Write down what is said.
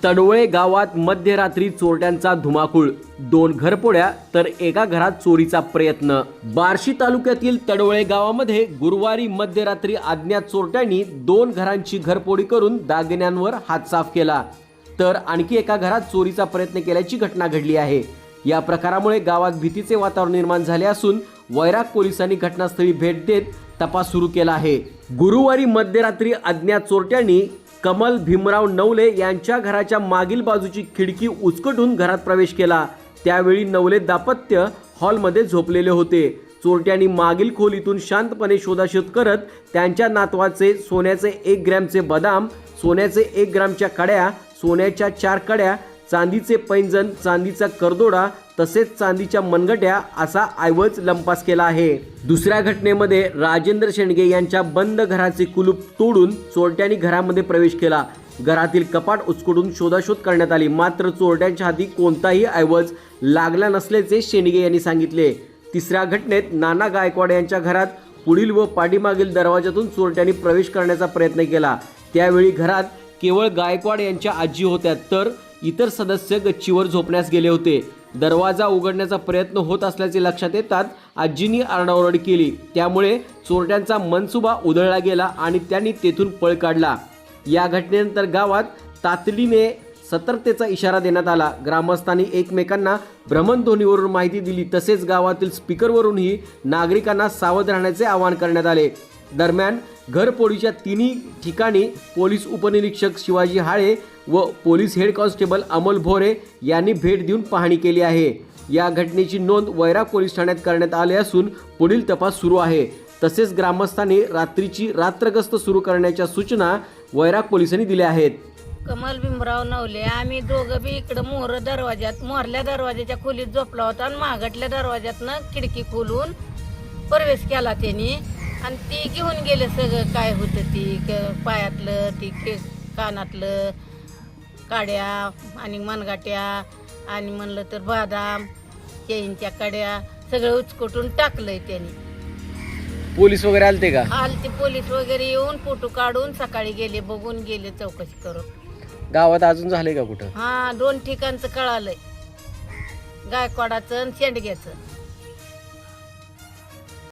तडवळे गावात मध्यरात्री चोरट्यांचा धुमाकूळ, 2 घरफोड्या तर एका घरात चोरीचा प्रयत्न। बार्शी तालुक्यातील तडवळे गावामध्ये गुरुवारी मध्यरात्री अज्ञात चोरट्यांनी 2 घरांची घरफोडी करून दागिन्यांवर हात साफ केला, तर आणखी एका घरात चोरीचा प्रयत्न केल्याची घटना घडली आहे। या प्रकारामुळे गावात भीतीचे वातावरण निर्माण झाले असून वैराग पोलिसांनी घटनास्थळी भेट देत तपास सुरू केला आहे। गुरुवारी मध्यरात्री अज्ञात चोरट्यांनी कमल भीमराव नवले यांच्या घराच्या मागील बाजूची खिडकी उचकटून घरात प्रवेश केला। त्यावेळी नवले दाम्पत्य हॉलमध्ये झोपलेले होते। चोरट्यांनी मागील खोलीतून शांतपणे शोधाशोध करत त्यांच्या नातवाचे सोन्याचे 1 ग्रॅमचे बदाम, सोन्याचे 1 ग्रॅमच्या कड्या, सोन्याच्या 4 कड्या, चांदीचे पैंजण, चांदीचा करदोडा तसेच चांदीच्या मनगट्या असा ऐवज लंपास केला आहे। दुसऱ्या घटनेमध्ये राजेंद्र शेंडगे यांच्या बंद घराचे कुलूप तोडून चोरट्यांनी घरामध्ये प्रवेश केला। घरातील कपाट उचकटून शोधाशोध करण्यात आली, मात्र चोरट्यांच्या हाती कोणताही ऐवज लागला नसल्याचे शेंडगे यांनी सांगितले। तिसऱ्या घटनेत नाना गायकवाड यांच्या घरात पुढील व पाठीमागील दरवाजातून चोरट्यांनी प्रवेश करण्याचा प्रयत्न केला। त्यावेळी घरात केवळ गायकवाड यांच्या आजी होत्या, तर इतर सदस्य गच्चीवर झोपण्यास गेले होते। दरवाजा उघडण्याचा प्रयत्न होत असल्याचे लक्षात येतात आजींनी आरडाओरड केली, त्यामुळे चोरट्यांचा मनसुबा उधळला गेला आणि त्यांनी तेथून पळ काढला। या घटनेनंतर गावात तातडीने सतर्कतेचा इशारा देण्यात आला। ग्रामस्थांनी एकमेकांना भ्रमणध्वनीवरून माहिती दिली, तसेच गावातील स्पीकरवरूनही नागरिकांना सावध राहण्याचे आवाहन करण्यात आले। दरम्यान घरफोडीच्या 3 ठिकाणी पोलीस उपनिरीक्षक शिवाजी हाळे व पोलीस हेड कॉन्स्टेबल अमोल भोरे यांनी भेट देऊन पाहणी केली आहे। या घटनेची नोंद वैराग पोलीस ठाण्यात करण्यात आली असून पुढील तपास सुरू आहे। तसेच ग्रामस्थांनी रात्रीची रात्रगस्त सुरू करण्याच्या सूचना वैराग पोलिसांनी दिल्या आहेत। कमल भीमराव नवले आम्ही दोघं बी इकडं मोरल्या दरवाजाच्या खोलीत झोपला होता आणि मागटल्या दरवाजातनं खिडकी खोलून प्रवेश केला त्यांनी आणि ती घेऊन गेले सगळं काय होतं ती पायातलं, ती कानातलं, काड्या आणि मनगाट्या आणि म्हणलं तर बदाम, चेनच्या कड्या सगळं उचकटून टाकलंय त्यांनी। पोलीस वगैरे आलते का? आलते पोलीस वगैरे येऊन फोटो काढून सकाळी गेले, बघून गेले, चौकशी करून। गावात अजून झाले का कुठं? हा 2 ठिकाणचं कळालंय, गायकवाडाचं आणि शेंडग्याचं।